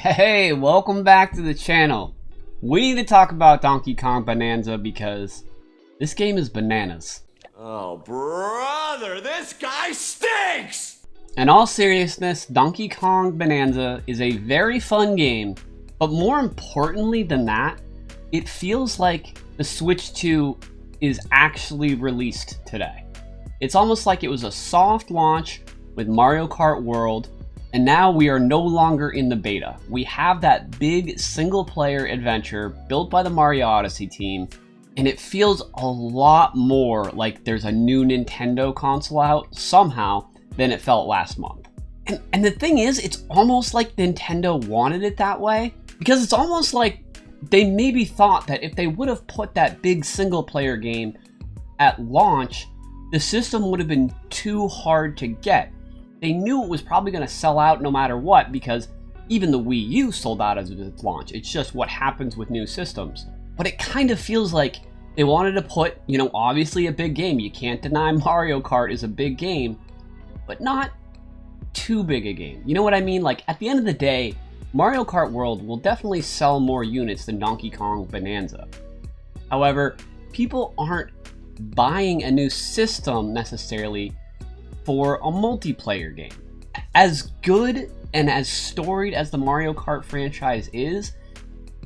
Hey, welcome back to the channel. We need to talk about Donkey Kong Bananza because this game is bananas. Oh, brother, this guy stinks! In all seriousness, Donkey Kong Bananza is a very fun game, but more importantly than that, it feels like the Switch 2 is actually released today. It's almost like it was a soft launch with Mario Kart World, and now we are no longer in the beta. We have that big single-player adventure built by the Mario Odyssey team, and it feels a lot more like there's a new Nintendo console out somehow than it felt last month. And the thing is, it's almost like Nintendo wanted it that way, because it's almost like they maybe thought that if they would have put that big single-player game at launch, the system would have been too hard to get. They knew it was probably going to sell out no matter what, because even the Wii U sold out as its launch. It's just what happens with new systems. But it kind of feels like they wanted to put, obviously a big game. You can't deny Mario Kart is a big game, but not too big a game. You know what I mean? Like, at the end of the day, Mario Kart World will definitely sell more units than Donkey Kong Bananza. However, people aren't buying a new system necessarily for a multiplayer game. As good and as storied as the Mario Kart franchise is,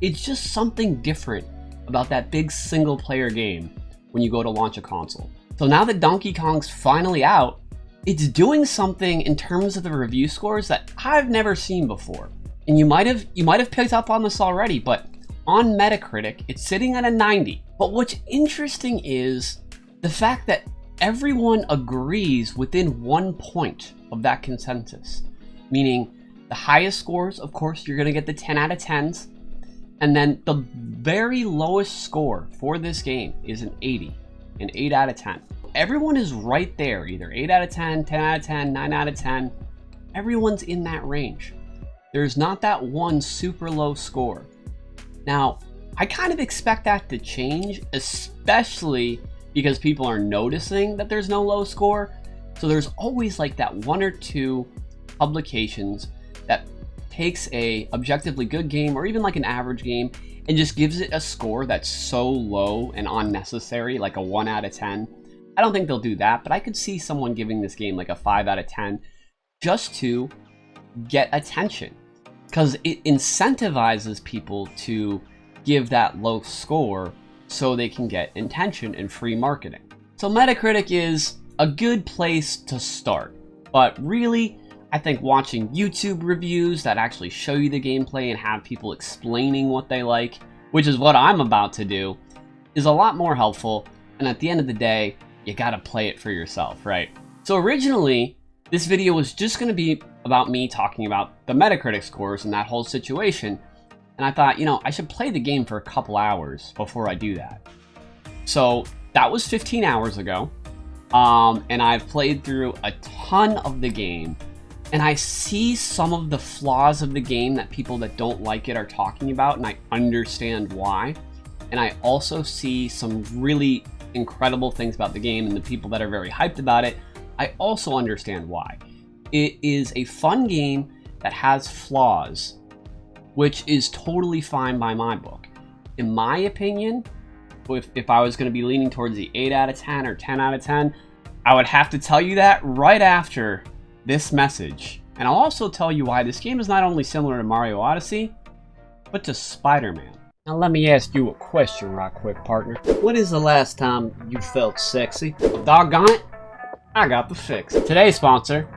it's just something different about that big single player game when you go to launch a console. So now that Donkey Kong's finally out, it's doing something in terms of the review scores that I've never seen before. And you might have picked up on this already, but on Metacritic, it's sitting at a 90. But what's interesting is the fact that everyone agrees within 1 point of that consensus. Meaning, the highest scores, of course, you're going to get the 10 out of 10s. And then the very lowest score for this game is an 80, an 8 out of 10. Everyone is right there, either 8 out of 10, 10 out of 10, 9 out of 10. Everyone's in that range. There's not that one super low score. Now, I kind of expect that to change, especially because people are noticing that there's no low score. So there's always like that one or two publications that takes a objectively good game or even like an average game and just gives it a score that's so low and unnecessary, like a 1 out of 10. I don't think they'll do that, but I could see someone giving this game like a 5 out of 10 just to get attention, because it incentivizes people to give that low score so they can get attention and free marketing. So Metacritic is a good place to start, but really, I think watching YouTube reviews that actually show you the gameplay and have people explaining what they like, which is what I'm about to do, is a lot more helpful. And at the end of the day, you gotta play it for yourself, right? So originally, this video was just gonna be about me talking about the Metacritic scores and that whole situation. And I thought, I should play the game for a couple hours before I do that. So that was 15 hours ago. And I've played through a ton of the game. And I see some of the flaws of the game that people that don't like it are talking about, and I understand why. And I also see some really incredible things about the game, and the people that are very hyped about it, I also understand why. It is a fun game that has flaws, which is totally fine by my book. In my opinion, if I was going to be leaning towards the 8 out of 10 or 10 out of 10, I would have to tell you that right after this message. And I'll also tell you why this game is not only similar to Mario Odyssey, but to Spider-Man. Now let me ask you a question right quick, partner. When is the last time you felt sexy? Doggone it, I got the fix. Today's sponsor,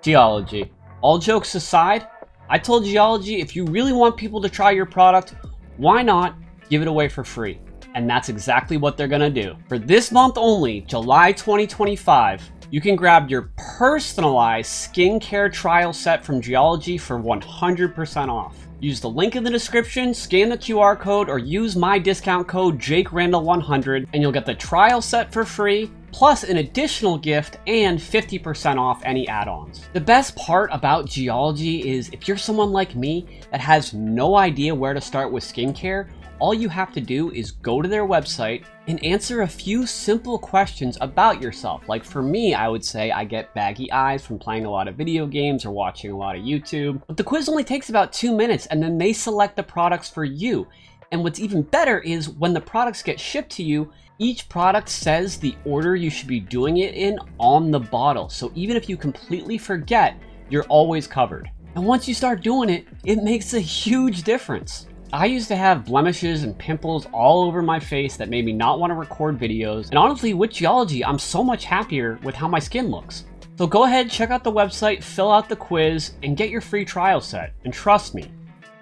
Geology. All jokes aside, I told Geology if you really want people to try your product, why not give it away for free? And that's exactly what they're gonna do. For this month only, July 2025, you can grab your personalized skincare trial set from Geology for 100% off. Use the link in the description, scan the QR code, or use my discount code JakeRandall100, and you'll get the trial set for free, plus an additional gift and 50% off any add-ons. The best part about Geology is if you're someone like me that has no idea where to start with skincare, all you have to do is go to their website and answer a few simple questions about yourself. Like for me, I would say I get baggy eyes from playing a lot of video games or watching a lot of YouTube. But the quiz only takes about 2 minutes, and then they select the products for you. And what's even better is when the products get shipped to you, each product says the order you should be doing it in on the bottle. So even if you completely forget, you're always covered. And once you start doing it, it makes a huge difference. I used to have blemishes and pimples all over my face that made me not want to record videos. And honestly, with Geology, I'm so much happier with how my skin looks. So go ahead, check out the website, fill out the quiz, and get your free trial set. And trust me,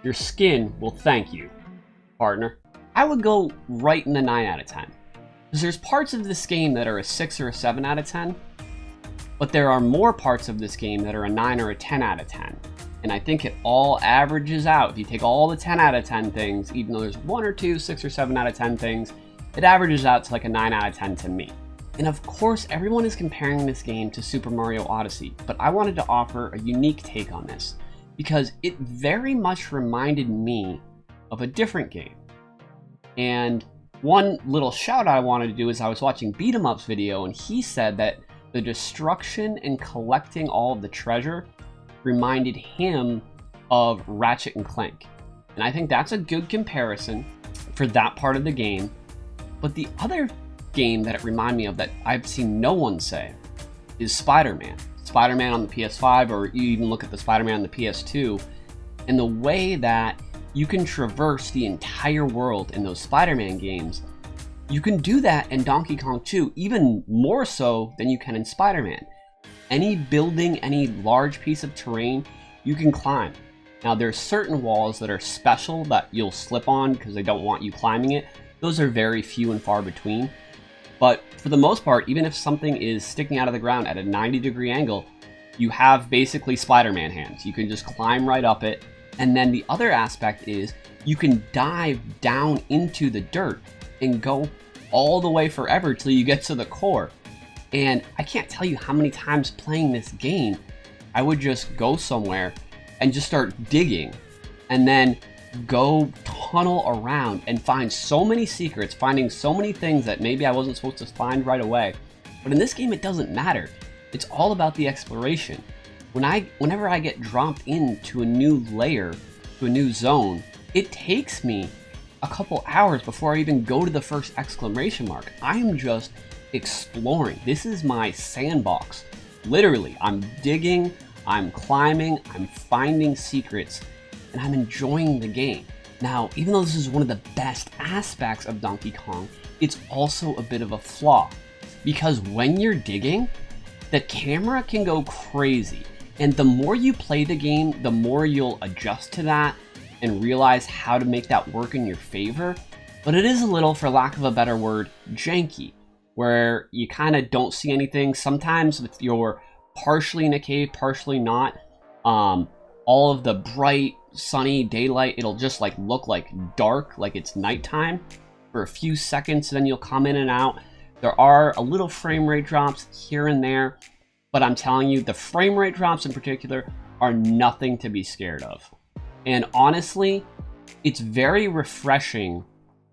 your skin will thank you, partner. I would go right in the 9 out of 10. Because there's parts of this game that are a 6 or a 7 out of 10. But there are more parts of this game that are a 9 or a 10 out of 10. And I think it all averages out. If you take all the 10 out of 10 things, even though there's 1 or 2 6 or 7 out of 10 things, it averages out to like a 9 out of 10 to me. And of course, everyone is comparing this game to Super Mario Odyssey, but I wanted to offer a unique take on this because it very much reminded me of a different game. And one little shout out I wanted to do is I was watching Beat 'em Up's video, and he said that the destruction and collecting all of the treasure reminded him of Ratchet and Clank. And I think that's a good comparison for that part of the game. But the other game that it reminded me of that I've seen no one say is Spider-Man. Spider-Man on the PS5, or you even look at the Spider-Man on the PS2, and the way that you can traverse the entire world in those Spider-Man games, you can do that in Donkey Kong 2, even more so than you can in Spider-Man. Any building, any large piece of terrain, you can climb. Now there's certain walls that are special that you'll slip on because they don't want you climbing it. Those are very few and far between. But for the most part, even if something is sticking out of the ground at a 90-degree angle, you have basically Spider-Man hands. You can just climb right up it. And then the other aspect is you can dive down into the dirt and go all the way forever till you get to the core. And I can't tell you how many times playing this game, I would just go somewhere and just start digging and then go tunnel around and find so many secrets, finding so many things that maybe I wasn't supposed to find right away. But in this game, it doesn't matter. It's all about the exploration. Whenever I get dropped into a new layer, to a new zone, it takes me a couple hours before I even go to the first exclamation mark. I am just exploring. This is my sandbox. Literally, I'm digging, I'm climbing, I'm finding secrets, and I'm enjoying the game. Now, even though this is one of the best aspects of Donkey Kong, it's also a bit of a flaw. Because when you're digging, the camera can go crazy. And the more you play the game, the more you'll adjust to that and realize how to make that work in your favor. But it is a little, for lack of a better word, janky, where you kind of don't see anything. Sometimes if you're partially in a cave, partially not, all of the bright, sunny daylight, it'll just like look like dark, like it's nighttime for a few seconds, then you'll come in and out. There are a little frame rate drops here and there, but I'm telling you, the frame rate drops in particular are nothing to be scared of. And honestly, it's very refreshing.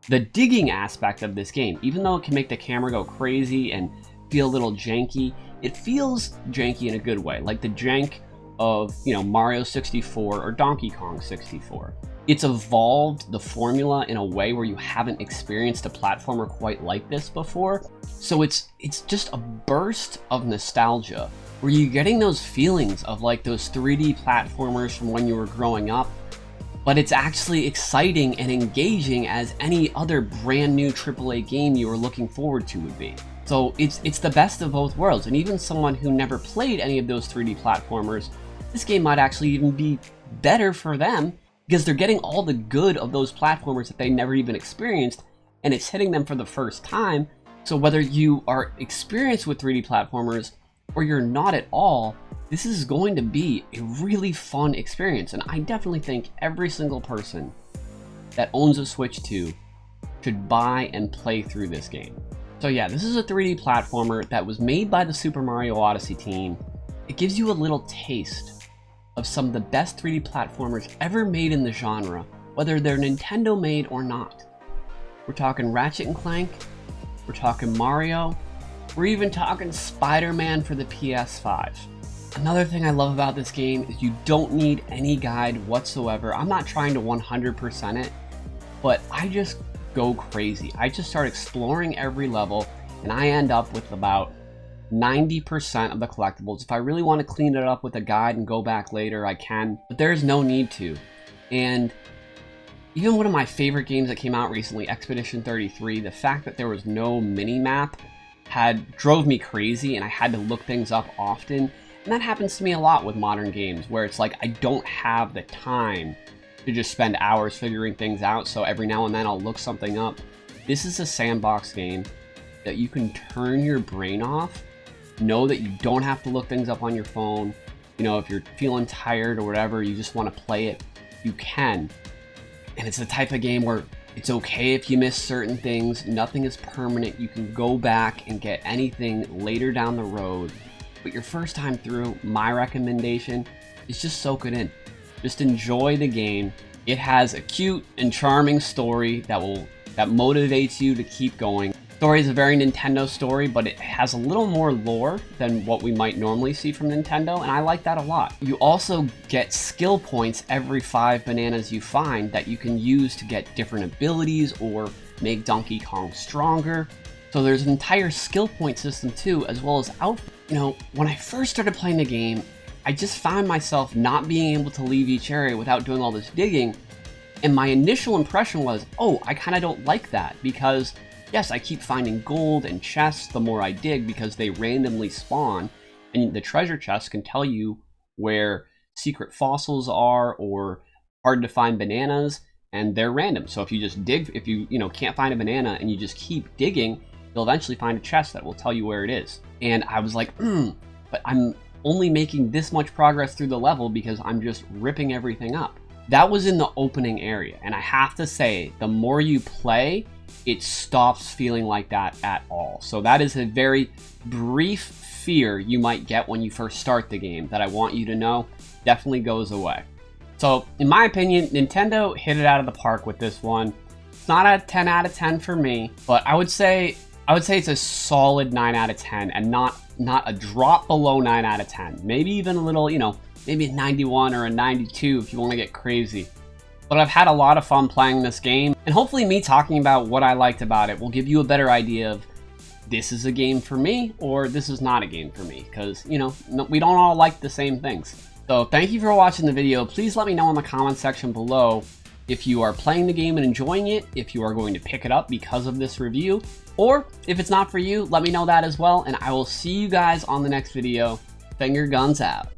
The digging aspect of this game, even though it can make the camera go crazy and feel a little janky, it feels janky in a good way, like the jank of, Mario 64 or Donkey Kong 64. It's evolved the formula in a way where you haven't experienced a platformer quite like this before. So it's just a burst of nostalgia where you're getting those feelings of like those 3D platformers from when you were growing up, but it's actually exciting and engaging as any other brand new AAA game you were looking forward to would be. So it's the best of both worlds, and even someone who never played any of those 3D platformers, this game might actually even be better for them because they're getting all the good of those platformers that they never even experienced, and it's hitting them for the first time. So whether you are experienced with 3D platformers or you're not at all, this is going to be a really fun experience, and I definitely think every single person that owns a Switch 2 should buy and play through this game. So yeah, this is a 3D platformer that was made by the Super Mario Odyssey team. It gives you a little taste of some of the best 3D platformers ever made in the genre, whether they're Nintendo made or not. We're talking Ratchet and Clank. We're talking Mario. We're even talking Spider-Man for the PS5. Another thing I love about this game is you don't need any guide whatsoever. I'm not trying to 100% it, but I just go crazy. I just start exploring every level, and I end up with about 90% of the collectibles. If I really want to clean it up with a guide and go back later, I can, but there's no need to. And even one of my favorite games that came out recently, Expedition 33, the fact that there was no mini-map drove me crazy, and I had to look things up often. And that happens to me a lot with modern games, where it's like I don't have the time to just spend hours figuring things out, so every now and then I'll look something up. This is a sandbox game that you can turn your brain off, know that you don't have to look things up on your phone. You know, if you're feeling tired or whatever, you just want to play it, you can. And it's the type of game where it's okay if you miss certain things, nothing is permanent, you can go back and get anything later down the road. But your first time through, my recommendation is just soak it in. Just enjoy the game. It has a cute and charming story that motivates you to keep going. The story is a very Nintendo story, but it has a little more lore than what we might normally see from Nintendo, and I like that a lot. You also get skill points every 5 bananas you find that you can use to get different abilities or make Donkey Kong stronger. So there's an entire skill point system too, as well as outfit. You know, when I first started playing the game, I just found myself not being able to leave each area without doing all this digging, and my initial impression was, oh, I kind of don't like that, because yes, I keep finding gold and chests the more I dig because they randomly spawn, and the treasure chests can tell you where secret fossils are or hard to find bananas, and they're random. So if you just dig, if you can't find a banana and you just keep digging, you'll eventually find a chest that will tell you where it is. And I was like, but I'm only making this much progress through the level because I'm just ripping everything up. That was in the opening area, and I have to say, the more you play, it stops feeling like that at all. So that is a very brief fear you might get when you first start the game that I want you to know definitely goes away. So in my opinion, Nintendo hit it out of the park with this one. It's not a 10 out of 10 for me, but I would say it's a solid 9 out of 10 and not a drop below 9 out of 10. Maybe even a little, maybe a 91 or a 92 if you want to get crazy. But I've had a lot of fun playing this game, and hopefully me talking about what I liked about it will give you a better idea of this is a game for me or this is not a game for me, because, we don't all like the same things. So thank you for watching the video. Please let me know in the comment section below if you are playing the game and enjoying it, if you are going to pick it up because of this review, or if it's not for you, let me know that as well, and I will see you guys on the next video. Finger guns out.